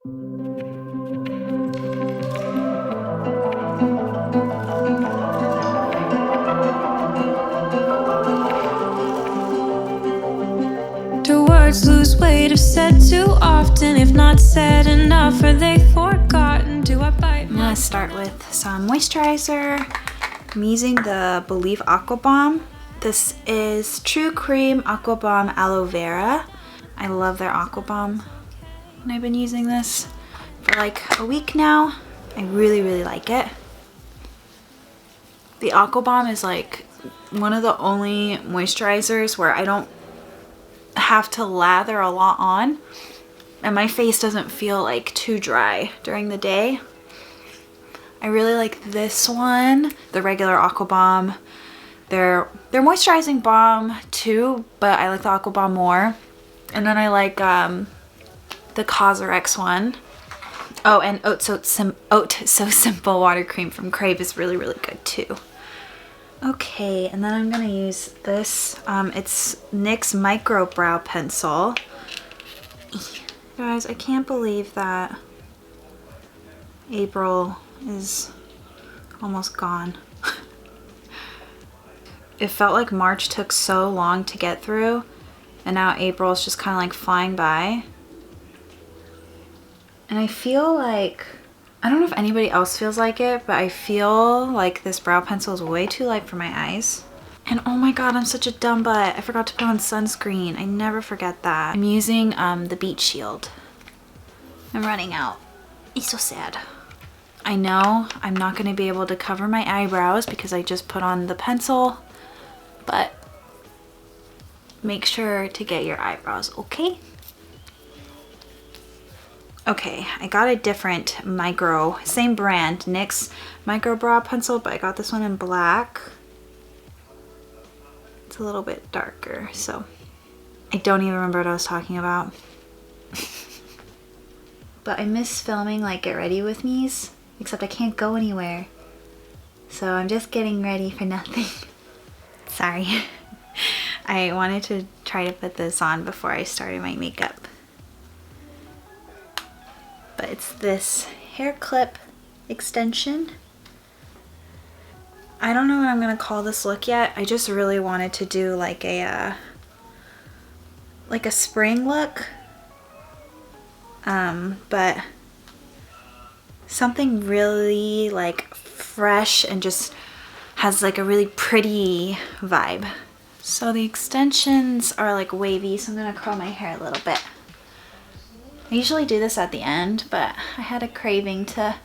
Do words lose weight if said too often? If not said enough, are they forgotten? Do I bite? I'm gonna start with some moisturizer. I'm using the Believe Aqua Bomb. This is True Cream Aqua Bomb Aloe Vera. I love their Aqua Bomb, and I've been using this for like a week now. I really, really like it. The Aqua Bomb is like one of the only moisturizers where I don't have to lather a lot on, and my face doesn't feel like too dry during the day. I really like this one, the regular Aqua Bomb. They're moisturizing balm too, but I like the Aqua Bomb more. And then I like the Cosrx one. Oh, and Oat So Simple Water Cream from Crave is really, really good too. Okay, and then I'm gonna use this. It's NYX Micro Brow Pencil. Guys, I can't believe that April is almost gone. It felt like March took so long to get through, and now April is just kind of like flying by. And I feel like, I don't know if anybody else feels like it, but I feel like this brow pencil is way too light for my eyes. And oh my god, I'm such a dumb butt. I forgot to put on sunscreen. I never forget that. I'm using the Beach Shield. I'm running out. It's so sad. I know I'm not going to be able to cover my eyebrows because I just put on the pencil, but make sure to get your eyebrows, okay? Okay, I got a different same brand, NYX Micro Brow Pencil, but I got this one in black. It's a little bit darker, so I don't even remember what I was talking about. But I miss filming like Get Ready With Me's, except I can't go anywhere. So I'm just getting ready for nothing. Sorry. I wanted to try to put this on before I started my makeup. But it's this hair clip extension. I don't know what I'm gonna call this look yet. I just really wanted to do like a spring look. But something really like fresh and just has like a really pretty vibe. So the extensions are like wavy, so I'm gonna curl my hair a little bit. I usually do this at the end, but I had a craving to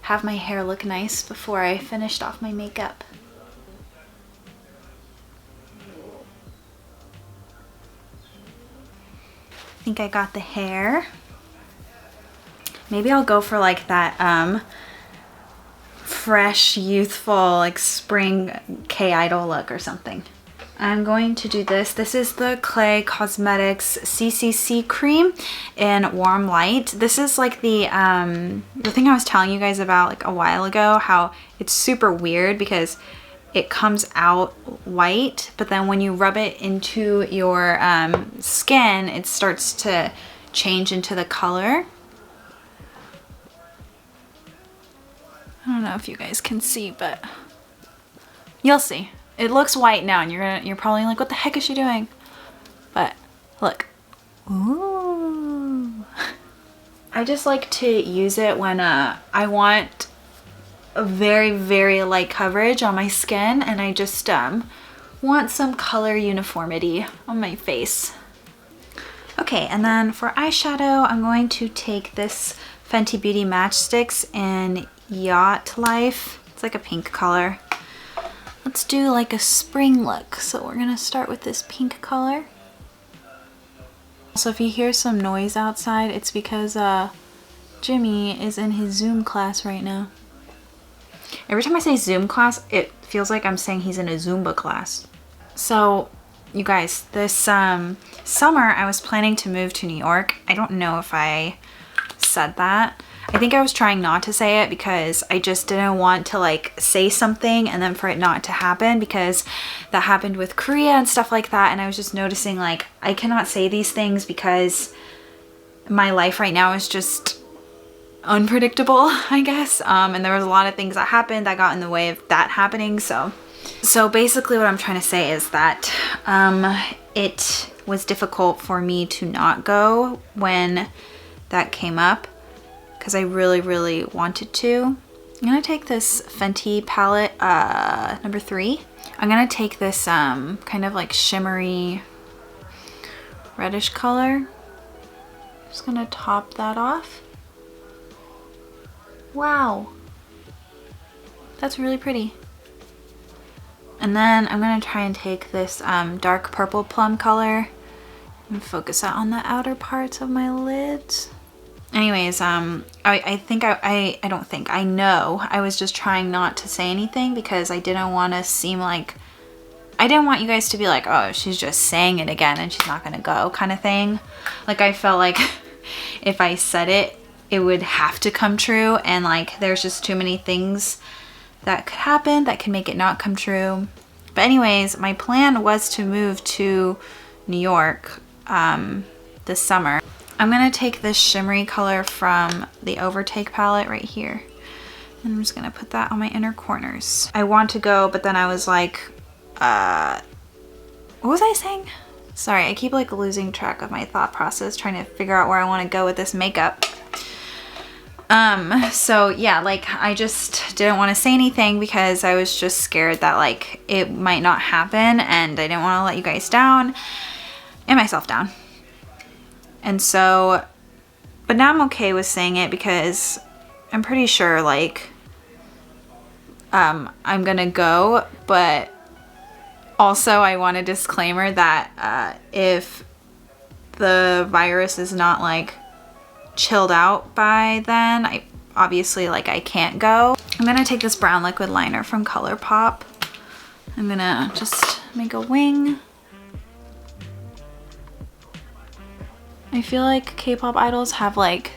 have my hair look nice before I finished off my makeup. I think I got the hair. Maybe I'll go for like that fresh, youthful, like spring K-Idol look or something. I'm going to do this. This is the Clay Cosmetics CCC cream in Warm Light. This is like the thing I was telling you guys about like a while ago, how it's super weird because it comes out white, but then when you rub it into your skin, it starts to change into the color. I don't know if you guys can see, but you'll see. It looks white now, and you're probably like, what the heck is she doing? But look. Ooh. I just like to use it when I want a very, very light coverage on my skin, and I just want some color uniformity on my face. Okay, and then for eyeshadow, I'm going to take this Fenty Beauty Matchsticks in Yacht Life. It's like a pink color. Let's do like a spring look. So we're gonna start with this pink color. So if you hear some noise outside, it's because Jimmy is in his Zoom class right now. Every time I say Zoom class, it feels like I'm saying he's in a Zumba class. So you guys, this summer I was planning to move to New York. I don't know if I said that. I think I was trying not to say it because I just didn't want to like say something and then for it not to happen, because that happened with Korea and stuff like that. And I was just noticing like I cannot say these things because my life right now is just unpredictable, I guess. And there was a lot of things that happened that got in the way of that happening. So basically what I'm trying to say is that it was difficult for me to not go when that came up because I really, really wanted to. I'm gonna take this Fenty palette, number 3. I'm gonna take this kind of like shimmery reddish color. Just gonna top that off. Wow, that's really pretty. And then I'm gonna try and take this dark purple plum color and focus that on the outer parts of my lids. Anyways, I know I was just trying not to say anything because I didn't want to seem like, I didn't want you guys to be like, oh, she's just saying it again and she's not gonna go kind of thing. Like I felt like if I said it, it would have to come true, and like there's just too many things that could happen that could make it not come true. But anyways, my plan was to move to New York this summer. I'm gonna take this shimmery color from the Overtake palette right here, and I'm just gonna put that on my inner corners. I want to go, but then I was like, what was I saying? Sorry, I keep like losing track of my thought process trying to figure out where I want to go with this makeup. So yeah, like I just didn't want to say anything because I was just scared that like it might not happen, and I didn't want to let you guys down and myself down. And so, but now I'm okay with saying it because I'm pretty sure like I'm gonna go, but also I want a disclaimer that if the virus is not like chilled out by then, I obviously like I can't go. I'm gonna take this brown liquid liner from ColourPop. I'm gonna just make a wing. I feel like K-pop idols have like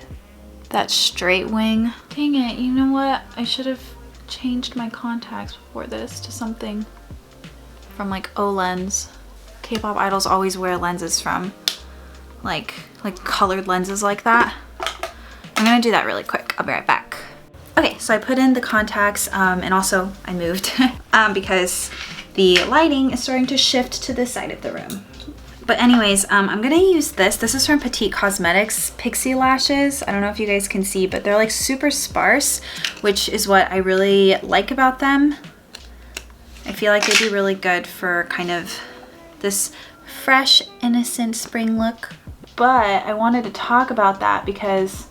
that straight wing. Dang it, you know what? I should have changed my contacts before this to something from like Olens. K-pop idols always wear lenses from like colored lenses like that. I'm gonna do that really quick. I'll be right back. Okay, so I put in the contacts and also I moved because the lighting is starting to shift to this side of the room. But anyways, I'm gonna use this. This is from Petite Cosmetics Pixie Lashes. I don't know if you guys can see, but they're like super sparse, which is what I really like about them. I feel like they'd be really good for kind of this fresh, innocent spring look. But I wanted to talk about that because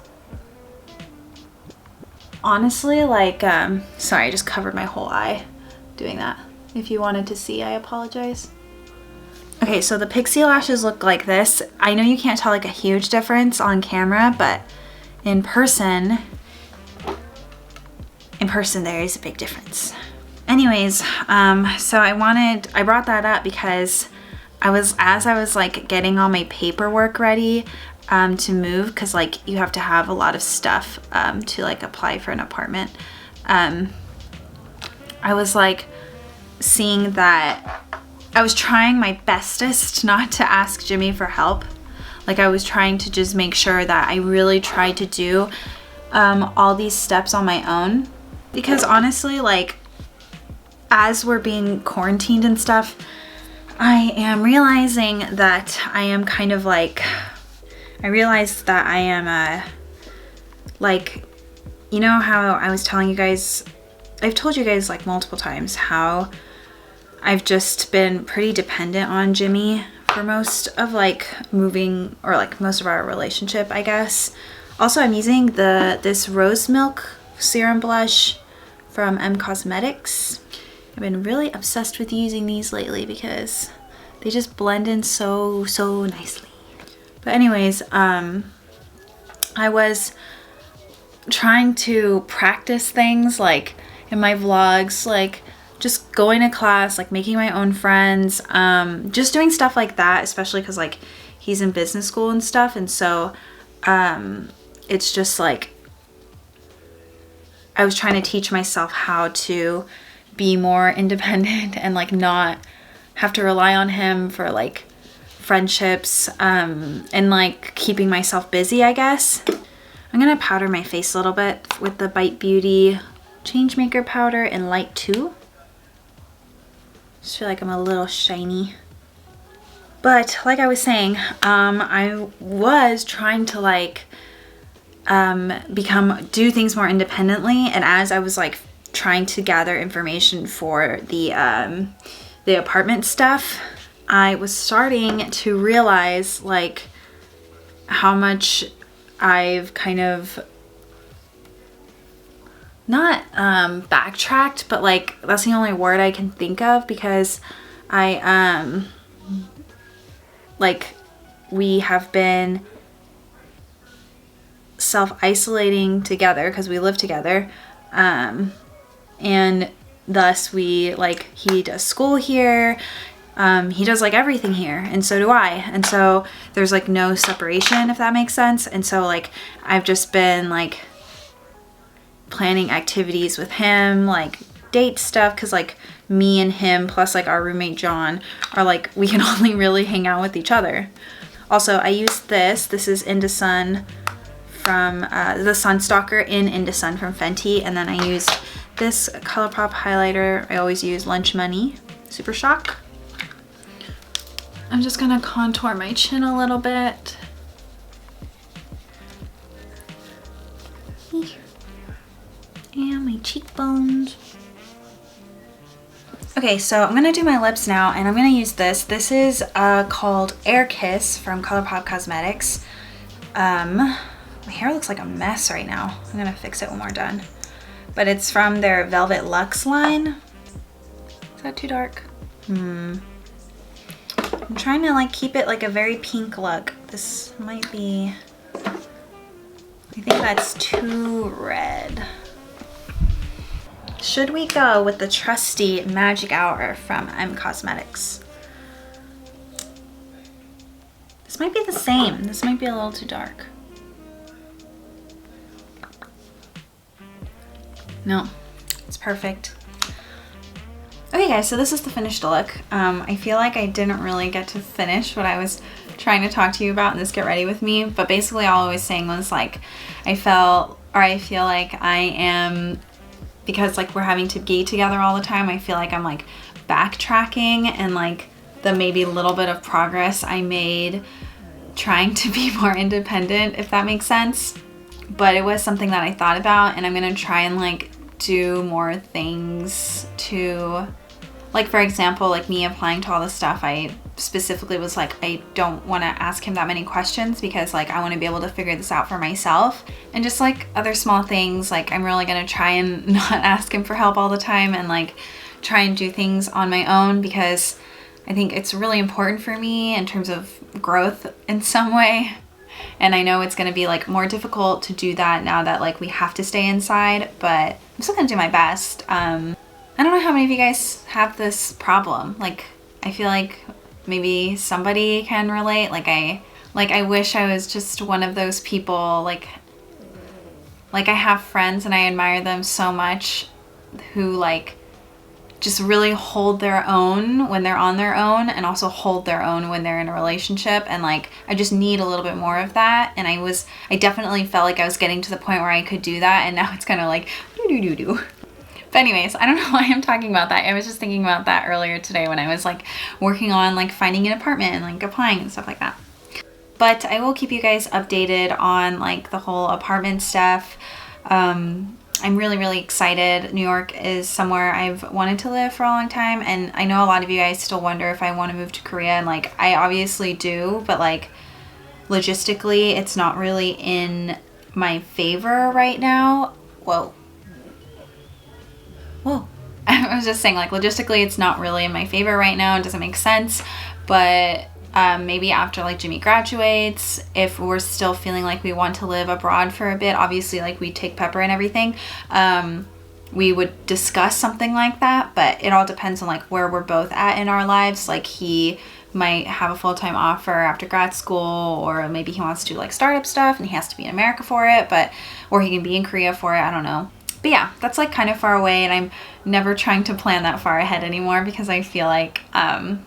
honestly, like, sorry, I just covered my whole eye doing that. If you wanted to see, I apologize. Okay, so the Pixie Lashes look like this. I know you can't tell like a huge difference on camera, but in person there is a big difference. Anyways, so I brought that up because as I was like getting all my paperwork ready to move, because like you have to have a lot of stuff to like apply for an apartment. I was like seeing that I was trying my bestest not to ask Jimmy for help. Like I was trying to just make sure that I really tried to do all these steps on my own, because honestly, like as we're being quarantined and stuff, I am realizing that I am kind of like, I realized that I am like, you know how I was telling you guys, I've told you guys like multiple times how I've just been pretty dependent on Jimmy for most of like moving, or like most of our relationship, I guess. Also, I'm using this Rose Milk Serum Blush from M Cosmetics. I've been really obsessed with using these lately because they just blend in so nicely. But anyways, I was trying to practice things like in my vlogs, like just going to class, like making my own friends, just doing stuff like that, especially because like he's in business school and stuff. And so it's just like I was trying to teach myself how to be more independent and like not have to rely on him for like friendships and like keeping myself busy, I guess. I'm gonna powder my face a little bit with the Bite Beauty Changemaker powder in light 2. Just feel like I'm a little shiny. But like I was saying, I was trying to like do things more independently, and as I was like trying to gather information for the apartment stuff, I was starting to realize like how much I've kind of not backtracked, but like that's the only word I can think of, because I like we have been self-isolating together because we live together, and thus we like, he does school here, he does like everything here, and so do I, and so there's like no separation, if that makes sense. And so like I've just been like planning activities with him, like date stuff, because like me and him plus like our roommate John are like, we can only really hang out with each other. Also, I used this is Sun from the Sunstalker in Sun from Fenty, and then I used this ColourPop highlighter I always use, Lunch Money Super Shock. I'm just gonna contour my chin a little bit. And my cheekbones. Okay, so I'm gonna do my lips now, and I'm gonna use this. This is called Air Kiss from ColourPop Cosmetics. My hair looks like a mess right now. I'm gonna fix it when we're done. But it's from their Velvet Luxe line. Is that too dark? I'm trying to like keep it like a very pink look. This might be, I think that's too red. Should we go with the trusty Magic Hour from Cosmetics? This might be the same. This might be a little too dark. No, it's perfect. Okay guys, so this is the finished look. I feel like I didn't really get to finish what I was trying to talk to you about in this Get Ready With Me, but basically all I was saying was like, I feel like I am, because like we're having to be together all the time, I feel like I'm like backtracking, and like the maybe little bit of progress I made trying to be more independent, if that makes sense. But it was something that I thought about, and I'm gonna try and like do more things to, like for example, like me applying to all this stuff, I specifically was like, I don't want to ask him that many questions because like I want to be able to figure this out for myself. And just like other small things, like I'm really gonna try and not ask him for help all the time, and like try and do things on my own, because I think it's really important for me in terms of growth in some way. And I know it's gonna be like more difficult to do that now that like we have to stay inside, but I'm still gonna do my best. I don't know how many of you guys have this problem. Like I feel like maybe somebody can relate. Like I wish I was just one of those people, like I have friends and I admire them so much who like just really hold their own when they're on their own, and also hold their own when they're in a relationship. And like I just need a little bit more of that, and I definitely felt like I was getting to the point where I could do that, and now it's kind of like do. But anyways, I don't know why I'm talking about that. I was just thinking about that earlier today when I was like working on like finding an apartment and like applying and stuff like that. But I will keep you guys updated on like the whole apartment stuff. I'm really excited. New York is somewhere I've wanted to live for a long time, and I know a lot of you guys still wonder if I want to move to Korea, and like I obviously do, but like logistically it's not really in my favor right now. Whoa. I was just saying, like logistically it's not really in my favor right now. It doesn't make sense, but maybe after like Jimmy graduates, if we're still feeling like we want to live abroad for a bit, obviously like we take Pepper and everything, we would discuss something like that. But it all depends on like where we're both at in our lives. Like he might have a full-time offer after grad school, or maybe he wants to do like startup stuff and he has to be in America for it, or he can be in Korea for it, I don't know. But yeah, that's like kind of far away, and I'm never trying to plan that far ahead anymore, because I feel like I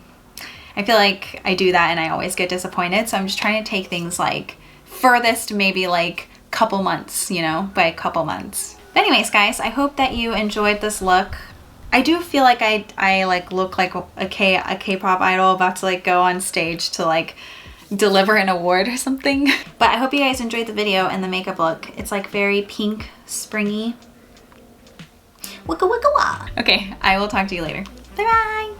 do that and I always get disappointed. So I'm just trying to take things like furthest maybe like couple months, you know, by a couple months. But anyways, guys, I hope that you enjoyed this look. I do feel like I like look like a K-pop idol about to like go on stage to like deliver an award or something. But I hope you guys enjoyed the video and the makeup look. It's like very pink, springy. Wicka wicka wah. Okay, I will talk to you later. Bye bye.